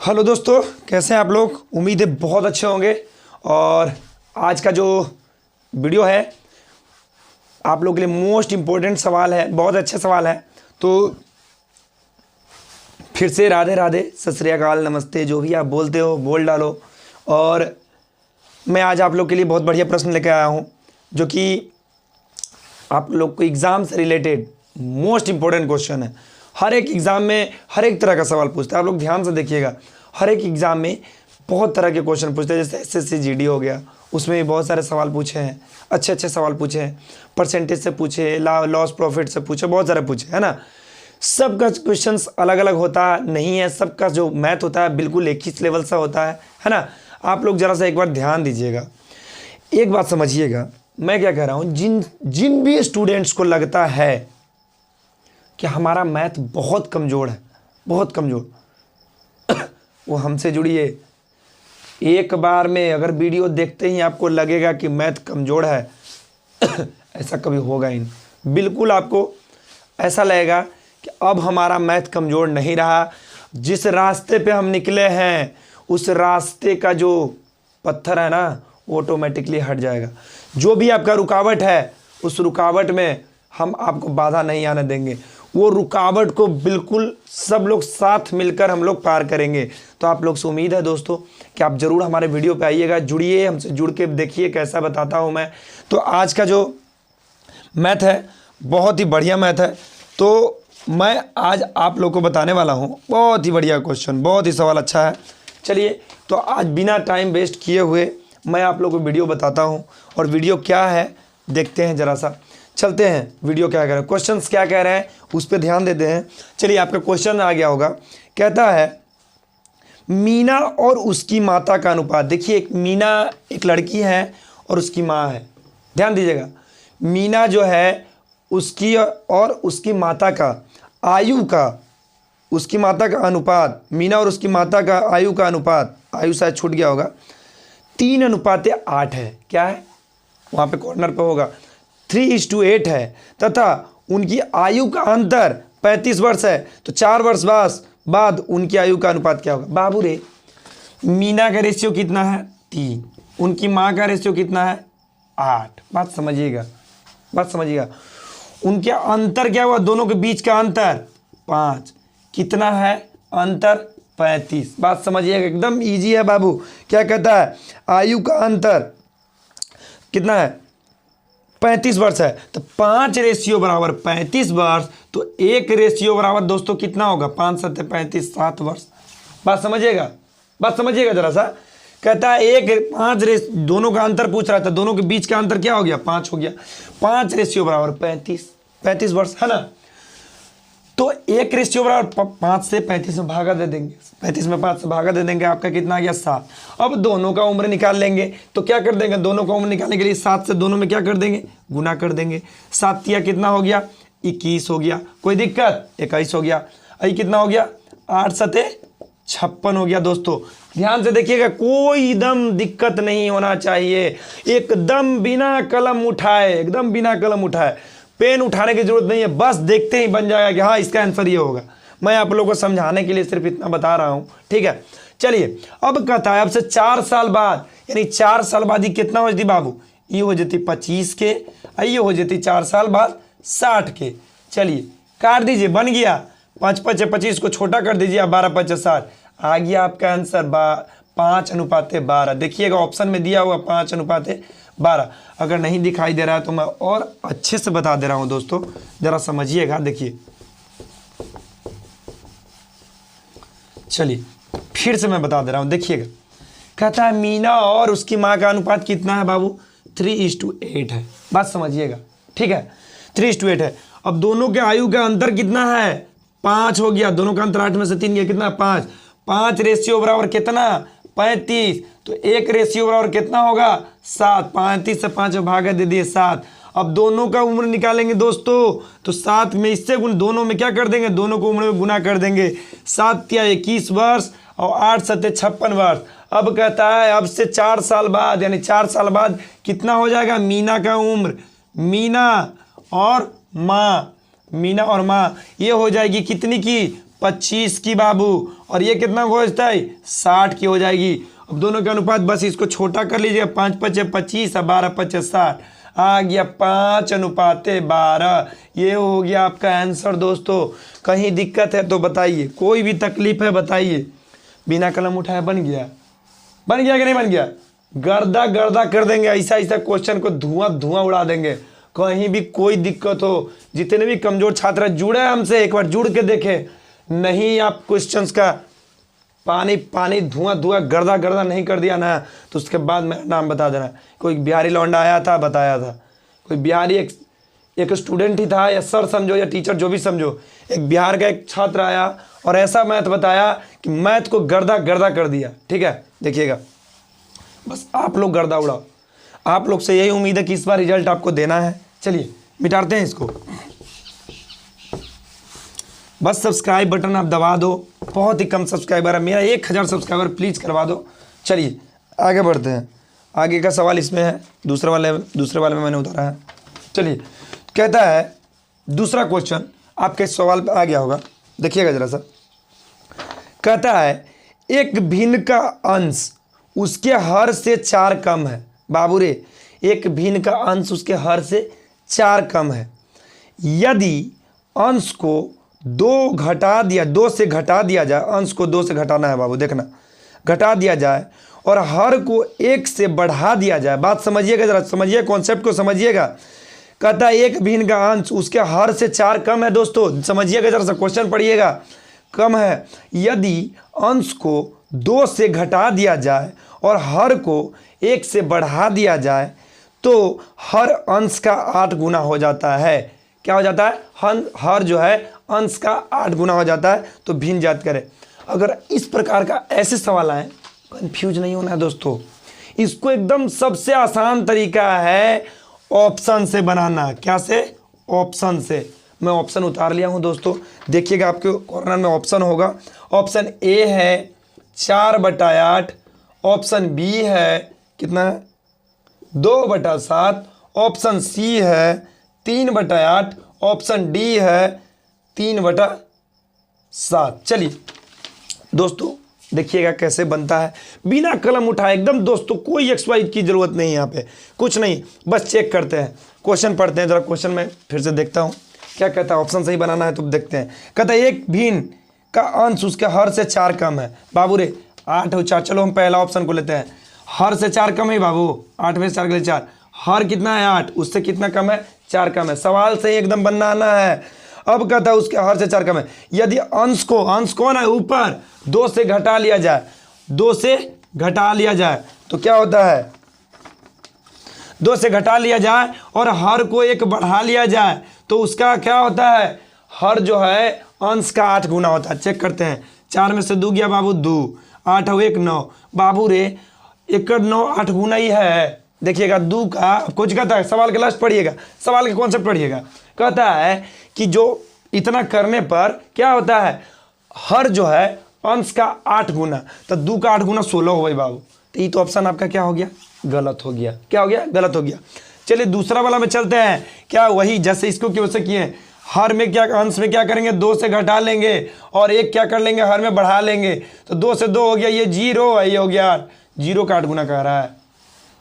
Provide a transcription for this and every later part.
Hello दोस्तों, कैसे हैं आप लोग। उम्मीद है बहुत अच्छे होंगे। और आज का जो वीडियो है आप लोग के लिए मोस्ट इम्पोर्टेंट सवाल है, बहुत अच्छे सवाल है। तो फिर से राधे राधे, सत श्री अकाल, नमस्ते, जो भी आप बोलते हो बोल डालो। और मैं आज आप लोग के लिए बहुत बढ़िया प्रश्न लेकर आया हूँ, जो कि आप लोग को एग्ज़ाम से रिलेटेड मोस्ट इम्पोर्टेंट क्वेश्चन है। हर एक एग्ज़ाम में हर एक तरह का सवाल पूछता है। आप लोग ध्यान से देखिएगा, हर एक एग्ज़ाम में बहुत तरह के क्वेश्चन पूछते हैं। जैसे एसएससी जीडी हो गया, उसमें भी बहुत सारे सवाल पूछे हैं, अच्छे अच्छे सवाल पूछे हैं। परसेंटेज से पूछे, लॉस प्रॉफिट से पूछे, बहुत सारे पूछे, है ना। सबका क्वेश्चंस अलग अलग होता नहीं है, सबका जो मैथ होता है बिल्कुल एक ही लेवल सा होता है ना। आप लोग ज़रा सा एक बार ध्यान दीजिएगा, एक बात समझिएगा मैं क्या कह रहा हूँ। जिन भी स्टूडेंट्स को लगता है कि हमारा मैथ बहुत कमज़ोर है, बहुत कमज़ोर, वो हमसे जुड़िए। एक बार में अगर वीडियो देखते ही आपको लगेगा कि मैथ कमज़ोर है ऐसा कभी होगा ही नहीं। बिल्कुल आपको ऐसा लगेगा कि अब हमारा मैथ कमज़ोर नहीं रहा। जिस रास्ते पे हम निकले हैं उस रास्ते का जो पत्थर है ना, ऑटोमेटिकली हट जाएगा। जो भी आपका रुकावट है उस रुकावट में हम आपको बाधा नहीं आने देंगे। वो रुकावट को बिल्कुल सब लोग साथ मिलकर हम लोग पार करेंगे। तो आप लोग से उम्मीद है दोस्तों कि आप ज़रूर हमारे वीडियो पे आइएगा, जुड़िए हमसे, जुड़ के देखिए कैसा बताता हूँ मैं। तो आज का जो मैथ है बहुत ही बढ़िया मैथ है। तो मैं आज आप लोग को बताने वाला हूँ बहुत ही बढ़िया क्वेश्चन, बहुत ही सवाल अच्छा है। चलिए, तो आज बिना टाइम वेस्ट किए हुए मैं आप लोगों को वीडियो बताता हूँ। और वीडियो क्या है देखते हैं, ज़रा सा चलते हैं। वीडियो क्या कह रहे हैं, क्वेश्चंस क्या कह रहे हैं उस पर ध्यान देते हैं। चलिए, आपका क्वेश्चन आ गया होगा। कहता है मीना और उसकी माता का अनुपात। देखिए, एक मीना एक लड़की है और उसकी माँ है। ध्यान दीजिएगा, मीना जो है उसकी और उसकी माता का आयु का, उसकी माता का अनुपात, मीना और उसकी माता का आयु का अनुपात, आयु शायद छूट गया होगा, 3:8 है। क्या है, वहाँ पे कॉर्नर पे होगा 3:8 है। तथा उनकी आयु का अंतर 35 वर्ष है। तो 4 वर्ष बाद उनकी आयु का अनुपात क्या होगा। बाबू रे, मीना का रेशियो कितना है 3, उनकी माँ का रेशियो कितना है 8। बात समझिएगा, बात समझिएगा। उनके अंतर क्या हुआ, दोनों के बीच का अंतर 5। कितना है अंतर 35। बात समझिएगा, एकदम इजी है बाबू। क्या कहता है, आयु का अंतर कितना है 35 वर्ष है। तो 5 रेशियो बराबर 35 वर्ष। तो 1 रेशियो बराबर दोस्तों कितना होगा, 5 7 35, 7 वर्ष। बात समझिएगा, बात समझिएगा जरा सा। कहता है 5 दोनों का अंतर पूछ रहा था, दोनों के बीच का अंतर क्या हो गया 5 हो गया। 5 रेशियो बराबर 35 वर्ष, है ना। तो 1 रेशियो बराबर 5 से 35 में भागा दे देंगे, 35 में 5 से भागा दे देंगे, आपका कितना आ गया 7। अब दोनों का उम्र निकाल लेंगे। तो क्या कर देंगे, दोनों का उम्र निकालने के लिए 7 से दोनों में क्या कर देंगे, गुना कर देंगे। 7 या कितना हो गया 21 हो गया, कोई दिक्कत, 21 हो गया। अभी कितना हो गया 8 7 56 हो गया। दोस्तों ध्यान से देखिएगा, कोई दम दिक्कत नहीं होना चाहिए। एकदम बिना कलम उठाए, एकदम बिना कलम उठाए, पेन उठाने की जरूरत नहीं है, बस देखते ही बन जाएगा कि हाँ इसका आंसर ये होगा। मैं आप लोगों को समझाने के लिए सिर्फ इतना बता रहा हूँ, ठीक है। चलिए, अब कहता है अब से 4 साल बाद, यानी 4 साल बाद ही कितना हो जाती बाबू, ये हो जाती 25 के, ये हो जाती 4 साल बाद 60 के। चलिए काट दीजिए, बन गया 5 5 25 को छोटा कर दीजिए, 12 5 60 आ गया आपका आंसर 5:12। देखिएगा ऑप्शन में दिया हुआ 5:12। अगर नहीं दिखाई दे रहा है तो मैं और अच्छे से बता दे रहा हूं दोस्तों, जरा समझिएगा। देखिए, चलिए फिर से मैं बता दे रहा हूं, देखिएगा। कहता है मीना और उसकी मां का अनुपात कितना है बाबू, 3:8 है। बात समझिएगा, ठीक है, 3:8 है। अब दोनों के आयु का अंतर कितना है 5 हो गया, दोनों का अंतर 8 में से 3 गया, कितना 5। 5 रेशियो बराबर कितना 35। तो 1 रेशियो बराबर कितना होगा 7। 35 से 5 भागा दे दिए 7। अब दोनों का उम्र निकालेंगे दोस्तों, तो 7 में इससे गुण, दोनों में क्या कर देंगे, दोनों को उम्र में गुना कर देंगे। 7 या 21 वर्ष और 8 7 56 वर्ष। अब कहता है अब से 4 साल बाद, यानी 4 साल बाद कितना हो जाएगा मीना का उम्र, मीना और माँ ये हो जाएगी कितनी की 25 की बाबू, और ये कितना खोजता है 60 की हो जाएगी। अब दोनों के अनुपात बस इसको छोटा कर लीजिए, 5 पचे 25 और 12 पचे 60, आ गया 5:12। ये हो गया आपका आंसर दोस्तों। कहीं दिक्कत है तो बताइए, कोई भी तकलीफ है बताइए। बिना कलम उठाए बन गया, बन गया कि नहीं बन गया? गर्दा गर्दा कर देंगे, ऐसा ऐसा क्वेश्चन को धुआं धुआं उड़ा देंगे। कहीं भी कोई दिक्कत हो, जितने भी कमजोर छात्र जुड़े हमसे, एक बार जुड़ के देखें। नहीं आप क्वेश्चंस का पानी पानी धुआं धुआं गर्दा गर्दा नहीं कर दिया ना, तो उसके बाद मेरा नाम बता देना। कोई बिहारी लौंडा आया था, बताया था। कोई बिहारी एक स्टूडेंट ही था, या सर समझो या टीचर जो भी समझो, एक बिहार का एक छात्र आया और ऐसा मैथ बताया कि मैथ को गर्दा गर्दा कर दिया। ठीक है, देखिएगा, बस आप लोग गर्दा उड़ाओ। आप लोग से यही उम्मीद है कि इस बार रिजल्ट आपको देना है। चलिए मिटाते हैं इसको। बस सब्सक्राइब बटन आप दबा दो, बहुत ही कम सब्सक्राइबर है, मेरा 1000 सब्सक्राइबर प्लीज़ करवा दो। चलिए आगे बढ़ते हैं। आगे का सवाल इसमें है, दूसरे वाले में मैंने उतारा है। चलिए, कहता है दूसरा क्वेश्चन, आपके सवाल आ गया होगा, देखिएगा ज़रा सा। कहता है एक भिन्न का अंश उसके हर से 4 कम है। बाबू रे, एक भिन्न का अंश उसके हर से 4 कम है। यदि अंश को 2 से घटा दिया जाए, अंश को 2 से घटाना है बाबू, देखना, घटा दिया जाए और हर को 1 से बढ़ा दिया जाए। बात समझिएगा ज़रा, समझिए, कॉन्सेप्ट को समझिएगा। कहता है एक भिन्न का अंश उसके हर से 4 कम है। दोस्तों समझिएगा ज़रा सा, क्वेश्चन पढ़िएगा। कम है, यदि अंश को 2 से घटा दिया जाए और हर को 1 से बढ़ा दिया जाए तो हर अंश का 8 गुना हो जाता है। क्या हो जाता है? हर जो है अंश का 8 गुना हो जाता है। तो भिन्न ज्ञात करें। अगर इस प्रकार का ऐसे सवाल आए, कंफ्यूज नहीं होना है दोस्तों। इसको एकदम सबसे आसान तरीका है ऑप्शन से बनाना। क्या से? ऑप्शन से। मैं ऑप्शन उतार लिया हूं दोस्तों, देखिएगा आपके कॉर्नर में ऑप्शन होगा। ऑप्शन ए है 4/8, ऑप्शन बी है कितना है 2/7, ऑप्शन सी है 3/8, ऑप्शन डी है 3/7। चलिए दोस्तों देखिएगा कैसे बनता है बिना कलम उठाए एकदम। दोस्तों कोई एक्सरसाइज की ज़रूरत नहीं है यहाँ पे, कुछ नहीं, बस चेक करते हैं, क्वेश्चन पढ़ते हैं। ज़रा क्वेश्चन में फिर से देखता हूँ क्या कहता है। ऑप्शन सही बनाना है तो देखते हैं। कहता है एक भिन्न का अंश उसके हर से 4 कम है। बाबू रे 8 और 4, चलो हम पहला ऑप्शन को लेते हैं। हर से 4 कम है बाबू, 8 में से 4 के लिए 4, हर कितना है 8, उससे कितना कम है 4 कम है। सवाल सही एकदम बनाना है। अब कहता है उसके हर से 4 कम है। यदि अंश कौन है ऊपर 2 से घटा लिया जाए, 2 से घटा लिया जाए तो क्या होता है? 2 से घटा लिया जाए और हर को 1 बढ़ा लिया जाए तो उसका क्या होता है? हर जो है अंश का 8 गुना होता है। चेक करते हैं। 4 में से 2 गया बाबू 2, 8 और 1 9। बाबू रे 1 और 9 8 गुना ही है। देखिएगा 2 का कुछ कहता है, सवाल के लास्ट पढ़िएगा, सवाल के कॉन्सेप्ट पढ़िएगा। कहता है कि जो इतना करने पर क्या होता है? हर जो है अंश का 8 गुना, तो 2 का 8 गुना 16 हो गई बाबू। तो ये तो ऑप्शन आपका क्या हो गया? गलत हो गया। क्या हो गया? गलत हो गया। चलिए दूसरा वाला में चलते हैं। क्या वही जैसे इसको क्यों से किए? हर में क्या, अंश में क्या करेंगे? 2 से घटा लेंगे और 1 क्या कर लेंगे? हर में बढ़ा लेंगे। तो 2 से 2 हो गया, ये 0 है, ये हो गया 8। 0 का 8 गुना कह रहा है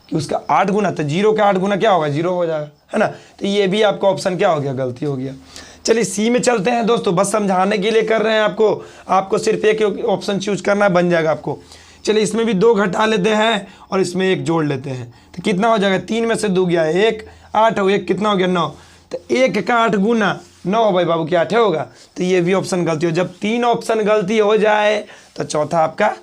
कि उसका 8 गुना, तो 0 का 8 गुना क्या होगा? 0 हो जाएगा, है ना। तो ये भी आपका ऑप्शन क्या हो गया? गलती हो गया। चलिए सी में चलते हैं दोस्तों, बस समझाने के लिए कर रहे हैं आपको सिर्फ एक ऑप्शन चूज करना है, बन जाएगा आपको। चलिए इसमें भी 2 घटा लेते हैं और इसमें 1 जोड़ लेते हैं तो कितना हो जाएगा? 3 में से 2 गया 1, 8 और 1 कितना हो गया? 9। तो 1 का 8 गुना 9 भाई बाबू क्या 8 होगा? तो ये भी ऑप्शन गलती हो। जब 3 ऑप्शन गलती हो जाए तो चौथा आपका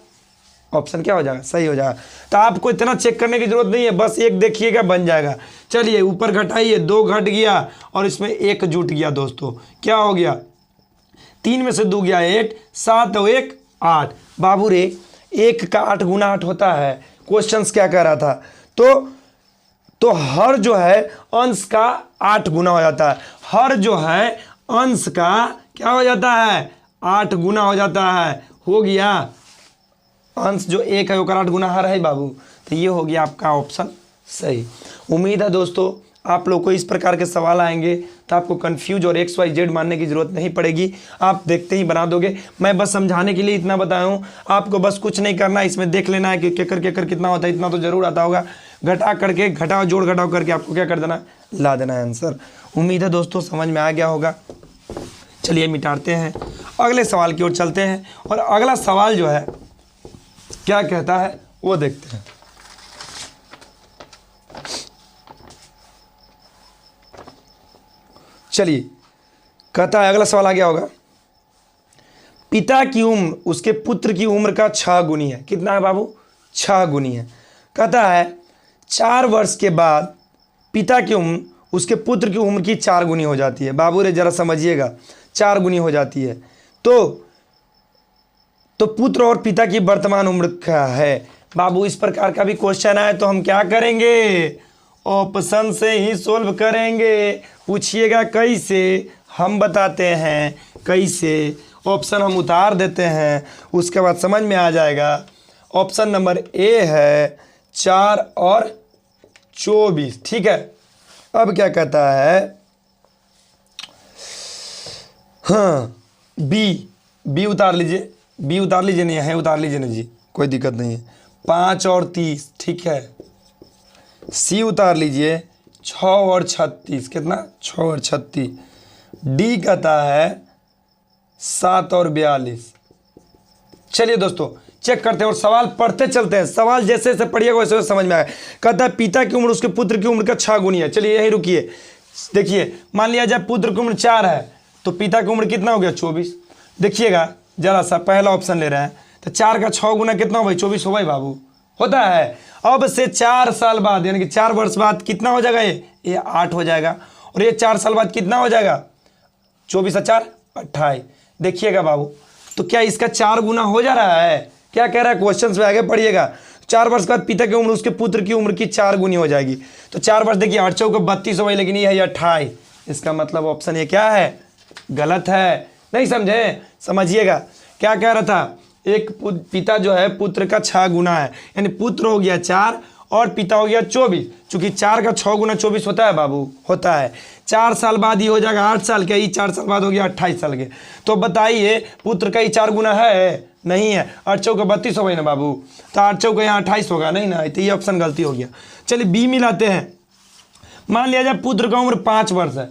ऑप्शन क्या हो जाएगा? सही हो जाएगा। तो आपको इतना चेक करने की जरूरत नहीं है, बस 1 देखिएगा बन जाएगा। चलिए ऊपर घटाइए, 2 घट गया और इसमें 1 जुट गया दोस्तों। क्या हो गया? 3 में से 2 गया 8, 7 और 1 8। बाबू रे 1 का 8 गुना 8 होता है। क्वेश्चंस क्या कह रहा था? तो हर जो है अंश का 8 गुना हो जाता है। हर जो है अंश का क्या हो जाता है? 8 गुना हो जाता है। हो गया अंश जो 1 है वो 8 गुना हर है बाबू। तो ये हो गया आपका ऑप्शन सही। उम्मीद है दोस्तों आप लोग को इस प्रकार के सवाल आएंगे तो आपको कंफ्यूज और XYZ मानने की ज़रूरत नहीं पड़ेगी, आप देखते ही बना दोगे। मैं बस समझाने के लिए इतना बताया हूँ, आपको बस कुछ नहीं करना, इसमें देख लेना है कि केकर कितना होता है, इतना तो ज़रूर आता होगा। घटा करके घटाओ जोड़ घटाओ करके आपको क्या कर देना, ला देना है आंसर। उम्मीद है दोस्तों समझ में आ गया होगा। चलिए मिटाते हैं, अगले सवाल की ओर चलते हैं और अगला सवाल जो है क्या कहता है वो देखते हैं। चलिए कहता है, अगला सवाल आ गया होगा, पिता की उम्र उसके पुत्र की उम्र का 6 गुनी है। कितना है बाबू, 6 गुनी है। कहता है 4 वर्ष के बाद पिता की उम्र उसके पुत्र की उम्र की 4 गुनी हो जाती है। बाबू रे जरा समझिएगा, 4 गुनी हो जाती है तो पुत्र और पिता की वर्तमान उम्र क्या है। बाबू इस प्रकार का भी क्वेश्चन आए तो हम क्या करेंगे, ऑप्शन से ही सोल्व करेंगे। पूछिएगा कैसे, हम बताते हैं कैसे। ऑप्शन हम उतार देते हैं, उसके बाद समझ में आ जाएगा। ऑप्शन नंबर ए है 4 और 24, ठीक है। अब क्या कहता है, हाँ बी उतार लीजिए, बी उतार लीजिए, नहीं है उतार लीजिए ना जी, कोई दिक्कत नहीं है। 5 और 30, ठीक है। सी उतार लीजिए 6 और 36, कितना 6 और 36। डी कहता है 7 और 42। चलिए दोस्तों चेक करते हैं और सवाल पढ़ते चलते हैं। सवाल जैसे जैसे पढ़िएगा वैसे वैसे समझ में आए। कहता है पिता की उम्र उसके पुत्र की उम्र का 6 गुनी है। चलिए यही रुकिए, देखिए मान लिया जाए पुत्र की उम्र 4 है तो पिता की उम्र कितना हो गया, 24। देखिएगा जरा सा, पहला ऑप्शन ले रहे हैं तो 4 का 6 गुना कितना हो भाई, 24 हो भाई बाबू, होता है। अब से 4 साल बाद यानी कि 4 वर्ष बाद कितना हो जाएगा, ये 8 हो जाएगा। और ये 4 साल बाद कितना हो जाएगा, 24 और 4 28। देखिएगा बाबू, तो क्या इसका 4 गुना हो जा रहा है, क्या कह रहा है क्वेश्चन में आगे पढ़िएगा। 4 वर्ष बाद पिता की उम्र उसके पुत्र की उम्र की 4 गुनी हो जाएगी। तो 4 वर्ष देखिए 8 चौके 32 हो गई, लेकिन ये है 28। इसका मतलब ऑप्शन ये क्या है, गलत है। नहीं समझे, समझिएगा क्या कह रहा था। एक पिता जो है पुत्र का 6 गुना है, यानी पुत्र हो गया 4 और पिता हो गया 24। चूंकि 4 का 6 गुना 24 होता है बाबू, होता है। 4 साल बाद ही हो जाएगा 8 साल के, ही 4 साल बाद हो गया 28 साल के। तो बताइए पुत्र का ही 4 गुना है, नहीं है। 8 चौके 32 हो गई ना बाबू, तो 8 चौके यहाँ 28 होगा, नहीं ना, तो ये ऑप्शन गलती हो गया। चलिए बी मिलाते हैं। मान लिया जाए पुत्र का उम्र 5 वर्ष है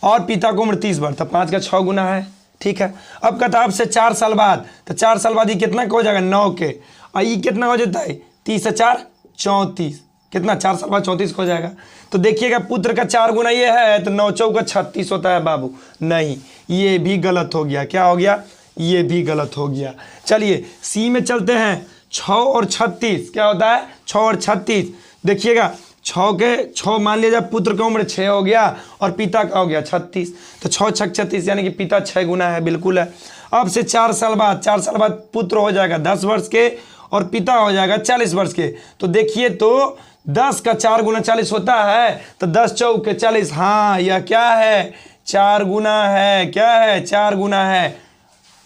और पिता की उम्र 30 वर्ष, तो 5 का 6 गुना है, ठीक है। अब कहता है अब से 4 साल बाद, तो 4 साल बाद ये कितना हो जाएगा, 9 के, और ये कितना हो जाता है, 30 से 4 34, कितना 4 साल बाद 34 हो जाएगा। तो देखिएगा पुत्र का 4 गुना ये है तो 9 चौका 36 होता है बाबू, नहीं ये भी गलत हो गया। क्या हो गया, ये भी गलत हो गया। चलिए सी में चलते हैं। 6 और 36 क्या होता है, 6 और 36। देखिएगा 6 के 6 मान लिया जाए पुत्र की उम्र 6 हो गया और पिता का हो गया 36, तो 6 6 36 यानी कि पिता 6 गुना है, बिल्कुल है। अब से 4 साल बाद पुत्र हो जाएगा 10 वर्ष के और पिता हो जाएगा 40 वर्ष के। तो देखिए तो 10 का 4 गुना 40 होता है, तो 10 चौके 40, हाँ यह क्या है, 4 गुना है। क्या है, 4 गुना है।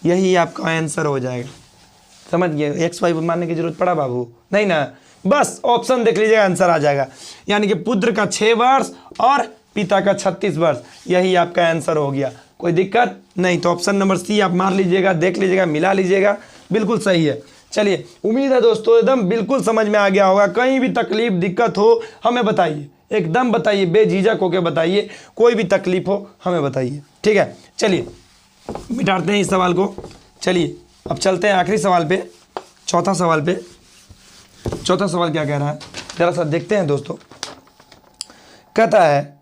यही आपका आंसर हो जाएगा। समझ गए, XY मानने की जरूरत पड़ा बाबू, नहीं ना, बस ऑप्शन देख लीजिएगा आंसर आ जाएगा। यानी कि पुत्र का 6 वर्ष और पिता का 36 वर्ष, यही आपका आंसर हो गया। कोई दिक्कत नहीं, तो ऑप्शन नंबर सी आप मार लीजिएगा, देख लीजिएगा, मिला लीजिएगा, बिल्कुल सही है। चलिए उम्मीद है दोस्तों एकदम बिल्कुल समझ में आ गया होगा। कहीं भी तकलीफ दिक्कत हो हमें बताइए, एकदम बताइए, बेझिझक होकर बताइए, कोई भी तकलीफ हो हमें बताइए, ठीक है। चलिए मिटाते हैं इस सवाल को। चलिए अब चलते हैं आखिरी सवाल पे, चौथा सवाल पे। चौथा सवाल क्या कह रहा है जरा सा देखते हैं दोस्तों। कहता है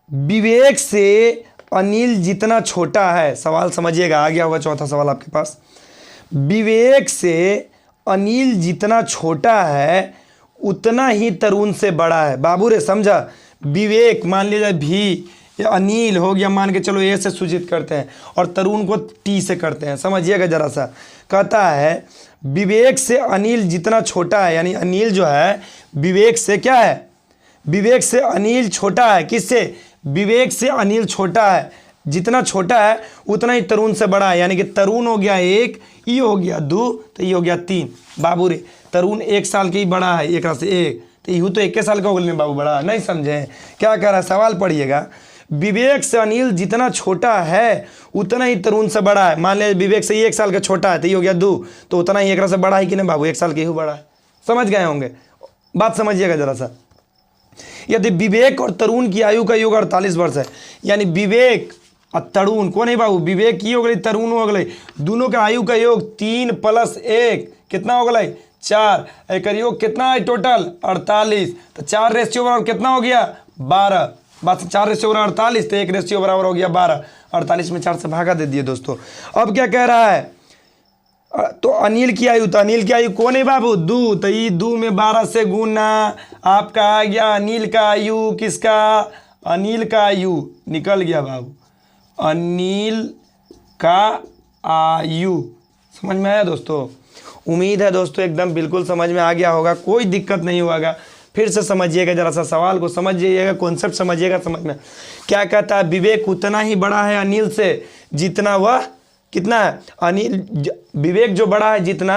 विवेक से अनिल जितना छोटा है, सवाल समझिएगा, आ गया होगा चौथा सवाल आपके पास। विवेक से अनिल जितना छोटा है उतना ही तरुण से बड़ा है। बाबू रे समझा, विवेक मान लीजिए भी, अनिल हो गया मान के चलो ए से सूचित करते हैं और तरुण को टी से करते हैं, समझिएगा जरा सा। कहता है विवेक से अनिल जितना छोटा है, यानी अनिल जो है विवेक से क्या है, विवेक से अनिल छोटा है। किससे, विवेक से अनिल छोटा है, जितना छोटा है उतना ही तरुण से बड़ा है। यानी कि तरुण हो गया 1, ये हो गया 2, तो ये हो गया 3। बाबू रे तरुण 1 साल के ही बड़ा है, एक से 1, तो यूँ तो 21 साल का हो गया बाबू बड़ा, नहीं समझे क्या कह रहा है, सवाल पढ़िएगा। विवेक से अनिल जितना छोटा है उतना ही तरुण से बड़ा है। मान लिया विवेक से 1 साल का छोटा है तो ये हो गया 2, तो उतना ही एक से बड़ा है कि नहीं बाबू, 1 साल के ही बड़ा है। समझ गए होंगे, बात समझिएगा जरा सा। यदि विवेक और तरुण की आयु का योग 48 वर्ष है, यानी विवेक और तरुण कौन है बाबू, विवेक की हो गई तरुण हो गई, दोनों का आयु का योग 3 + 1 कितना हो गया 4, एक योग कितना है टोटल 48, तो 4 रेशियो बराबर कितना हो गया 12, बस 4 रेशियो बराबर 48, तो 1 रेशियो बराबर हो गया 12, 48 में 4 से भागा दे दिए दोस्तों। अब क्या कह रहा है, तो अनिल की आयु, तो अनिल की आयु कौन है बाबू 2, तो ये 2 में 12 से गुना आपका आ गया अनिल का आयु, किसका अनिल का आयु निकल गया बाबू, अनिल का आयु। समझ में आया दोस्तों, उम्मीद है दोस्तों एकदम बिल्कुल समझ में आ गया होगा, कोई दिक्कत नहीं होगा। फिर से समझिएगा जरा सा, सवाल को समझिएगा, कॉन्सेप्ट समझिएगा। समझ में क्या कहता है, विवेक उतना ही बड़ा है अनिल से जितना वह कितना है अनिल, विवेक जो बड़ा है जितना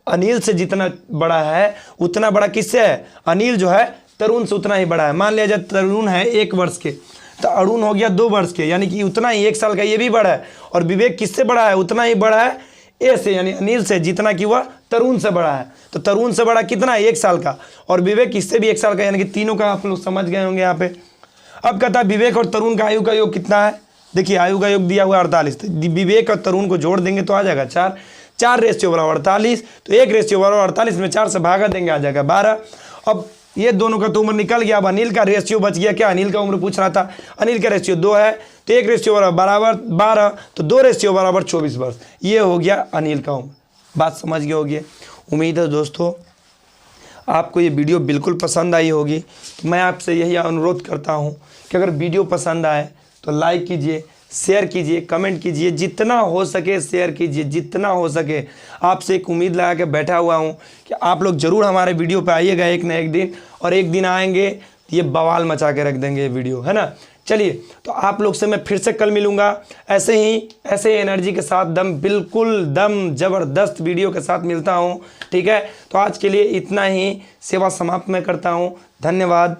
अनिल से जितना बड़ा है उतना बड़ा किससे है, अनिल जो है तरुण से उतना ही बड़ा है। मान लिया जाए तरुण है 1 वर्ष के, तो अरुण हो गया 2 वर्ष के, यानी कि उतना ही 1 साल का ये भी बड़ा है। और विवेक किससे बड़ा है, उतना ही बड़ा है ए से, यानी अनिल से जितना कि वह तरुण से बड़ा है। तो तरुण से बड़ा कितना है 1 साल का, और विवेक किससे भी 1 साल का, यानी कि तीनों का आप लोग समझ गए होंगे यहाँ पे। अब कहता है विवेक और तरुण का आयु का योग कितना है, देखिए आयु का योग दिया हुआ 48, तो विवेक और तरुण को जोड़ देंगे तो आ जाएगा 4, 4 रेशियो बराबर 48, तो 1 रेशियो बराबर 48 में 4 से भागा देंगे आ जाएगा 12। अब ये दोनों का तो उम्र निकल गया, अब अनिल का रेशियो बच गया, क्या अनिल का उम्र पूछ रहा था, अनिल का रेशियो 2 है, तो 1 रेशियो बराबर 12, तो 2 रेशियो बराबर 24 वर्ष, ये हो गया अनिल का उम्र। बात समझ गए होगी। उम्मीद है दोस्तों आपको ये वीडियो बिल्कुल पसंद आई होगी। मैं आपसे यही अनुरोध करता हूँ कि अगर वीडियो पसंद आए तो लाइक कीजिए, शेयर कीजिए, कमेंट कीजिए, जितना हो सके शेयर कीजिए, जितना हो सके। आपसे एक उम्मीद लगा के बैठा हुआ हूँ कि आप लोग ज़रूर हमारे वीडियो पे आइएगा एक न एक दिन, और एक दिन आएंगे ये बवाल मचा के रख देंगे ये वीडियो, है ना। चलिए, तो आप लोग से मैं फिर से कल मिलूँगा ऐसे ही एनर्जी के साथ, बिल्कुल दम ज़बरदस्त वीडियो के साथ मिलता हूँ, ठीक है। तो आज के लिए इतना ही, सेवा समाप्त मैं करता हूँ। धन्यवाद।